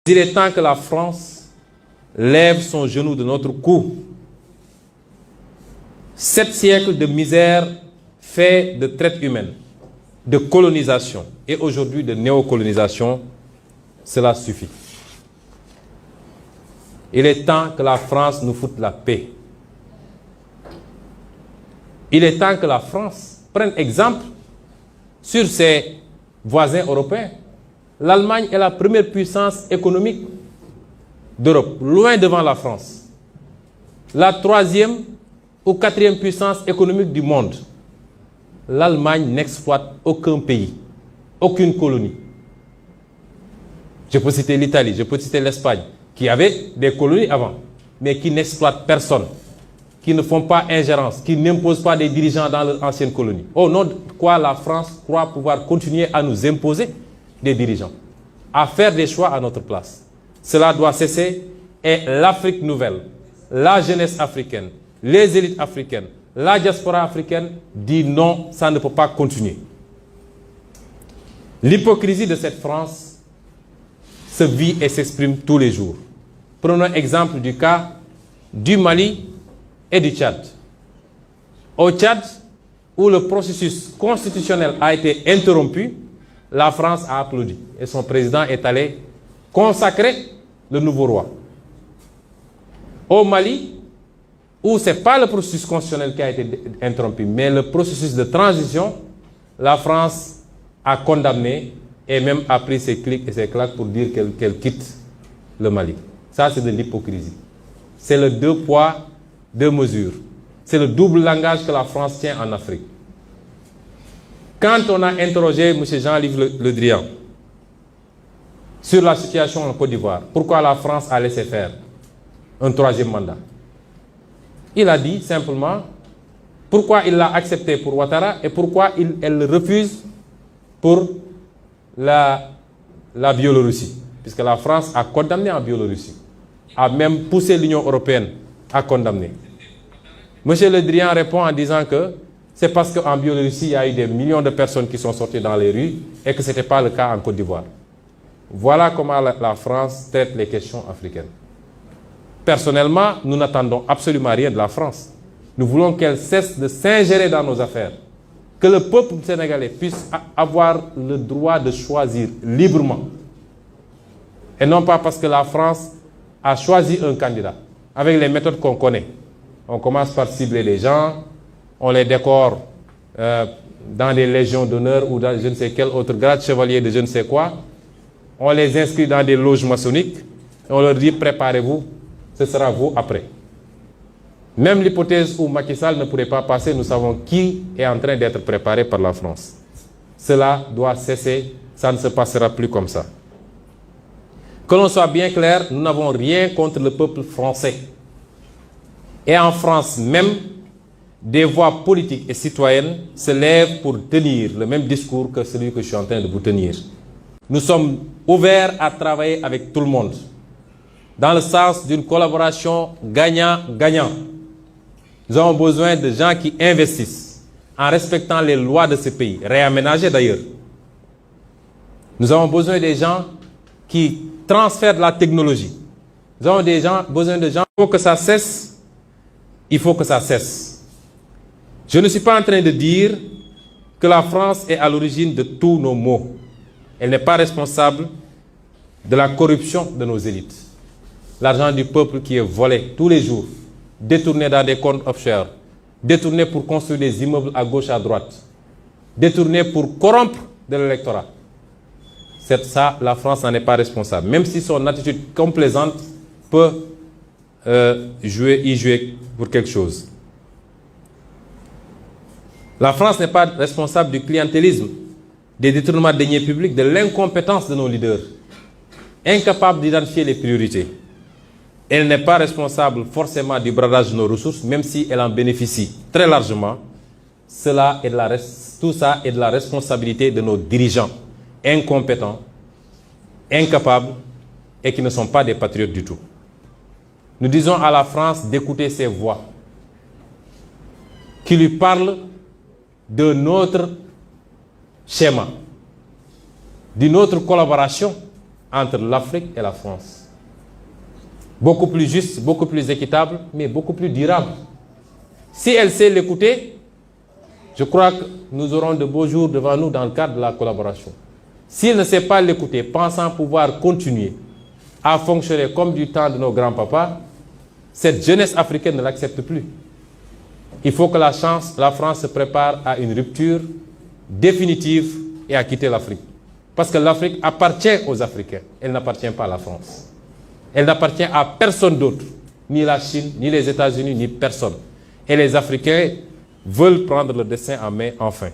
Il est temps que la France lève son genou de notre cou. 7 siècles de misère fait de traite humaine, de colonisation et aujourd'hui de néocolonisation, cela suffit. Il est temps que la France nous foute la paix. Il est temps que la France prenne exemple sur ses voisins européens. L'Allemagne est la première puissance économique d'Europe, loin devant la France. La 3e ou 4e puissance économique du monde. L'Allemagne n'exploite aucun pays, aucune colonie. Je peux citer l'Italie, je peux citer l'Espagne, qui avait des colonies avant, mais qui n'exploitent personne, qui ne font pas ingérence, qui n'imposent pas des dirigeants dans leur ancienne colonie. Au nom de quoi la France croit pouvoir continuer à nous imposer des dirigeants, à faire des choix à notre place. Cela doit cesser et l'Afrique nouvelle, la jeunesse africaine, les élites africaines, la diaspora africaine dit non, ça ne peut pas continuer. L'hypocrisie de cette France se vit et s'exprime tous les jours. Prenons exemple du cas du Mali et du Tchad. Au Tchad, où le processus constitutionnel a été interrompu, la France a applaudi et son président est allé consacrer le nouveau roi. Au Mali, où ce n'est pas le processus constitutionnel qui a été interrompu, mais le processus de transition, la France a condamné et même a pris ses clics et ses claques pour dire qu'elle quitte le Mali. Ça, c'est de l'hypocrisie. C'est le 2 poids, 2 mesures. C'est le double langage que la France tient en Afrique. Quand on a interrogé M. Jean-Yves Le Drian sur la situation en Côte d'Ivoire, pourquoi la France a laissé faire un 3e mandat, il a dit simplement pourquoi il l'a accepté pour Ouattara et pourquoi elle le refuse pour la Biélorussie. Puisque la France a condamné en Biélorussie, a même poussé l'Union européenne à condamner. M. Le Drian répond en disant que c'est parce qu'en Biélorussie, il y a eu des millions de personnes qui sont sorties dans les rues et que ce n'était pas le cas en Côte d'Ivoire. Voilà comment la France traite les questions africaines. Personnellement, nous n'attendons absolument rien de la France. Nous voulons qu'elle cesse de s'ingérer dans nos affaires. Que le peuple sénégalais puisse avoir le droit de choisir librement. Et non pas parce que la France a choisi un candidat, avec les méthodes qu'on connaît. On commence par cibler les gens, on les décore dans des légions d'honneur ou dans je ne sais quel autre grade, chevalier de je ne sais quoi. On les inscrit dans des loges maçonniques et on leur dit préparez-vous, ce sera vous après. Même l'hypothèse où Macky Sall ne pourrait pas passer, nous savons qui est en train d'être préparé par la France. Cela doit cesser, ça ne se passera plus comme ça. Que l'on soit bien clair, nous n'avons rien contre le peuple français. Et en France même, des voix politiques et citoyennes se lèvent pour tenir le même discours que celui que je suis en train de vous tenir. Nous sommes ouverts à travailler avec tout le monde, dans le sens d'une collaboration gagnant-gagnant. Nous avons besoin de gens qui investissent en respectant les lois de ce pays, réaménagées d'ailleurs. Nous avons besoin des gens qui transfèrent de la technologie. Nous avons besoin de gens. Il faut que ça cesse. Il faut que ça cesse. Je ne suis pas en train de dire que la France est à l'origine de tous nos maux. Elle n'est pas responsable de la corruption de nos élites. L'argent du peuple qui est volé tous les jours, détourné dans des comptes offshore, détourné pour construire des immeubles à gauche, à droite, détourné pour corrompre de l'électorat. C'est ça, la France n'en est pas responsable. Même si son attitude complaisante peut y jouer pour quelque chose. La France n'est pas responsable du clientélisme, des détournements de deniers publics, de l'incompétence de nos leaders, incapables d'identifier les priorités. Elle n'est pas responsable forcément du bradage de nos ressources, même si elle en bénéficie très largement. Tout ça est de la responsabilité de nos dirigeants, incompétents, incapables et qui ne sont pas des patriotes du tout. Nous disons à la France d'écouter ces voix qui lui parlent de notre schéma, d'une autre collaboration entre l'Afrique et la France. Beaucoup plus juste, beaucoup plus équitable, mais beaucoup plus durable. Si elle sait l'écouter, je crois que nous aurons de beaux jours devant nous dans le cadre de la collaboration. S'il ne sait pas l'écouter, pensant pouvoir continuer à fonctionner comme du temps de nos grands-papas, cette jeunesse africaine ne l'accepte plus. Il faut que la France se prépare à une rupture définitive et à quitter l'Afrique. Parce que l'Afrique appartient aux Africains, elle n'appartient pas à la France. Elle n'appartient à personne d'autre, ni la Chine, ni les États-Unis, ni personne. Et les Africains veulent prendre le destin en main enfin.